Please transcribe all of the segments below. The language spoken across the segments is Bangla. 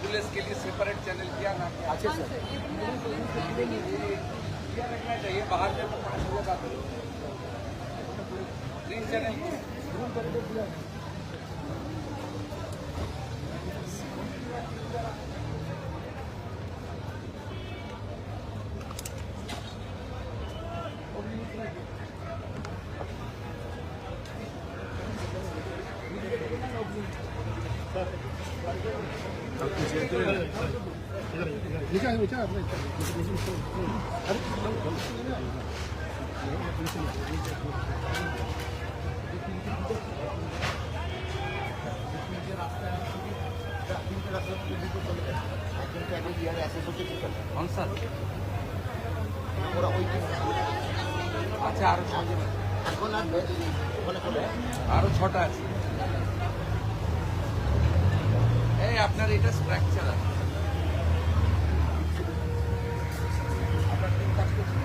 एम्बुलेंस के लिए सेपरेट चैनल किया ना? अच्छा सर, किया रखना चाहिए। बाहर में 5 लोग आते हैं, 3 चैनल कौन सा? আচ্ছা, আরো 6টা আছে। এই আপনার এটা স্ট্রাকচার আছে। আপনার 3 কাজ করছে।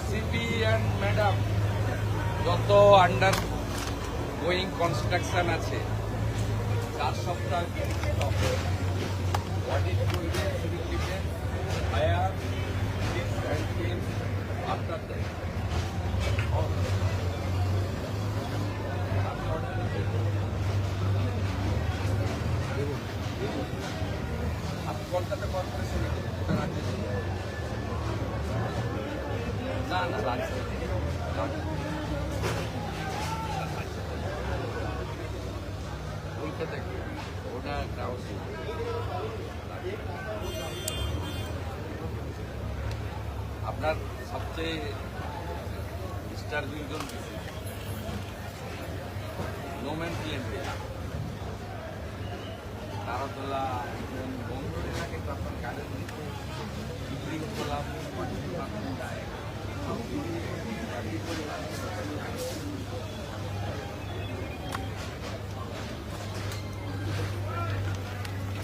সিপি এন্ড ম্যাডাম, যত আন্ডার গোয়িং কনস্ট্রাকশন আছে 4 সপ্তাহ অডিট করবে, hire after that Kolkata corporation না না রাজ্য কলকাতা কি ওটা গ্রাউন্ড আপনার সবচেয়ে ডিস্টার্বিং জোন নোমেনক্লেচার তারাতলা বন্ধ থাকে, তখন কাজের বিল্ডিং খোলা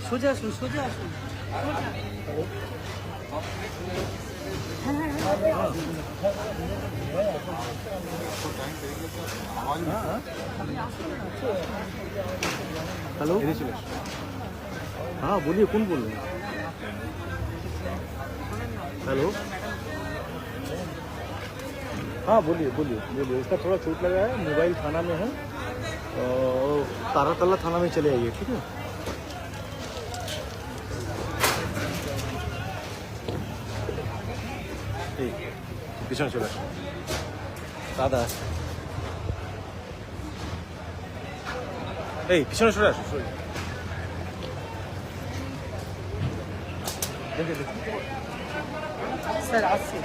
সোজা আসুন, সোজা আসুন। हेलो, हाँ बोलिए, कौन बोल रहे हैं? हेलो, हाँ बोलिए बोलिए बोलिए। इसका थोड़ा चोट लगा है, मोबाइल थाना में है, और तारातला थाना में चले आइए, ठीक है? ठीक, পিছনে চলে আসুন দাদা। এই পিছনে সরে আসুন, সরে দেখে দেখুন স্যার আসছে।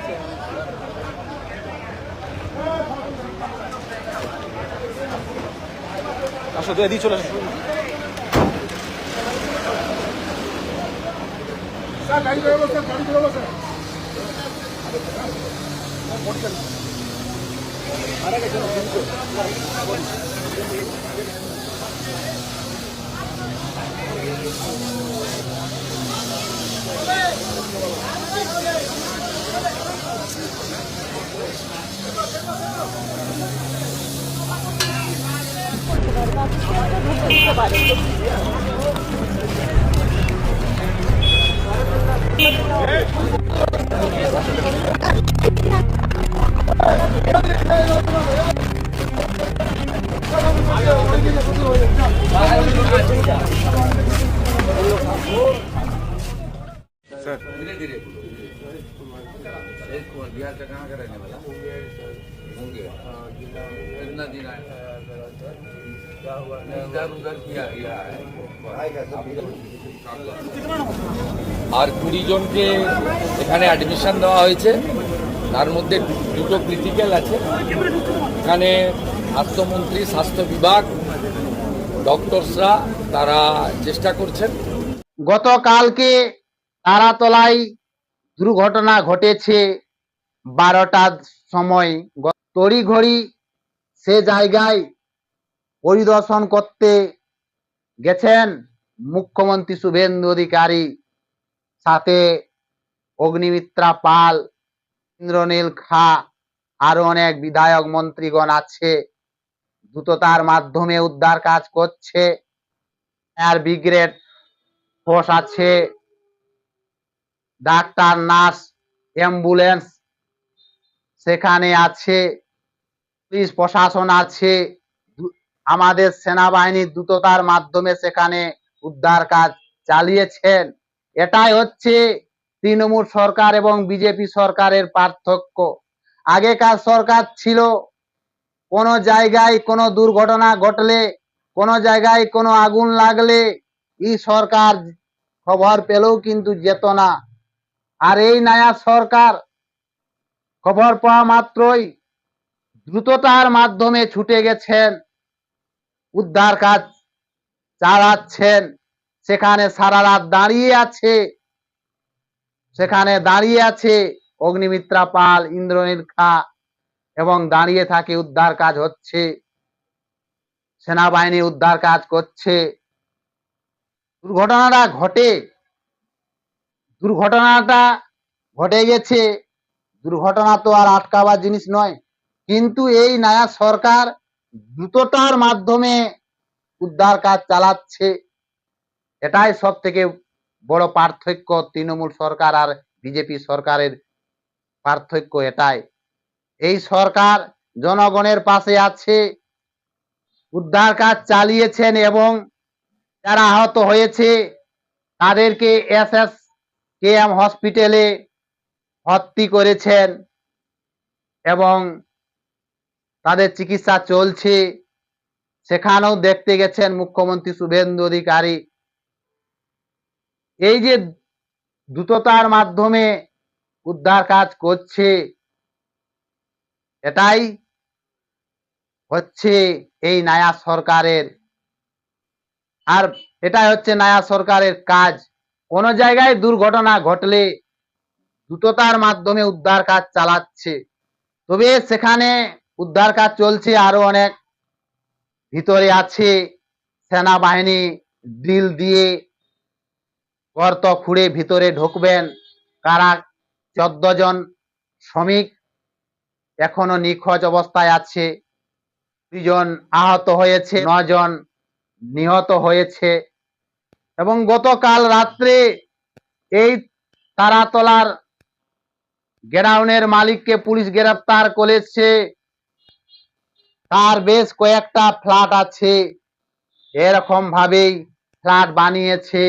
আসো, তো এদিকে চলে আসুন। স্যার গাড়ি বেরোলো, স্যার গাড়ি বেরোলো, স্যার सर धीरे धीरे। बिहार का कहाँ का रहने वाला? होंगे। कितना दिन आए? इधर उधर किया गया है। আর 20 জনকে এখানে অ্যাডমিশন দেওয়া হয়েছে, তার মধ্যে 2টো ক্রিটিক্যাল আছে। এখানে স্বাস্থ্যমন্ত্রী, স্বাস্থ্য বিভাগ, ডক্টরসরা তারা চেষ্টা করছেন। গতকালকে তারাতলায় দুর্ঘটনা ঘটেছে 12টার সময়। তড়িঘড়ি সে জায়গায় পরিদর্শন করতে গেছেন মুখ্যমন্ত্রী শুভেন্দু অধিকারী, সাথে অগ্নিমিত্রা পাল, ইন্দ্রনীল খা, আরো অনেক বিধায়ক মন্ত্রীগণ আছে। দ্রুততার মাধ্যমে উদ্ধার কাজ করছে। ফায়ার ব্রিগেড ফোর্স আছে, ডাক্তার, নার্স, অ্যাম্বুলেন্স সেখানে আছে, পুলিশ প্রশাসন আছে। আমাদের সেনাবাহিনী দ্রুততার মাধ্যমে সেখানে উদ্ধার কাজ চালিয়েছেন। এটাই হচ্ছে তৃণমূল সরকার এবং বিজেপি সরকারের পার্থক্য। আগেকার সরকার ছিল কোনো জায়গায় কোনো দুর্ঘটনা ঘটলে, কোনো জায়গায় কোনো আগুন লাগলে এই সরকার খবর পেলেও কিন্তু যেত না। আর এই নয়া সরকার খবর পাওয়া মাত্রই দ্রুততার মাধ্যমে ছুটে গেছেন, উদ্ধার কাজ চালাচ্ছেন। সেখানে সারা রাত দাঁড়িয়ে আছে, সেখানে দাঁড়িয়ে আছে অগ্নিমিত্রা পাল, ইন্দ্রনীল খা, এবং দাঁড়িয়ে থাকে উদ্ধার কাজ হচ্ছে, সেনাবাহিনী উদ্ধার কাজ করছে। দুর্ঘটনাটা ঘটে গেছে, দুর্ঘটনা তো আর আটকাবার জিনিস নয়, কিন্তু এই নয়া সরকার দ্রুততার মাধ্যমে উদ্ধার কাজ চালাচ্ছে। এটাই সব থেকে বড় পার্থক্য তৃণমূল সরকার আর বিজেপি সরকারের পার্থক্য এটাই। এই সরকার জনগণের পাশে আছে, উদ্ধার কাজ চালিয়েছেন এবং যারা আহত হয়েছে তাদেরকে SSKM হসপিটালে ভর্তি করেছেন এবং তাদের চিকিৎসা চলছে। সেখানেও দেখতে গেছেন মুখ্যমন্ত্রী শুভেন্দু অধিকারী। এই যে দ্রুততার মাধ্যমে উদ্ধার কাজ করছে, এটাই হচ্ছে এই নয়া সরকারের, আর এটাই হচ্ছে নয়া সরকারের কাজ। কোন জায়গায় দুর্ঘটনা ঘটলে দ্রুততার মাধ্যমে উদ্ধার কাজ চালাচ্ছে। তবে সেখানে উদ্ধার কাজ চলছে, আরো অনেক ভিতরে আছে। সেনাবাহিনী ড্রিল দিয়ে গর্ত খুঁড়ে ভিতরে ঢুকবেন। কারা 14 জন শ্রমিক এখনো নিখোঁজ অবস্থায় আছে, 2 জন আহত হয়েছে, 9 জন নিহত হয়েছে। এবং গতকাল রাত্রে এই তারাতলার গোডাউনের মালিককে পুলিশ গ্রেফতার করেছে। তার বেশ কয়েকটা ফ্ল্যাট আছে, এরকম ভাবেই ফ্ল্যাট বানিয়েছে।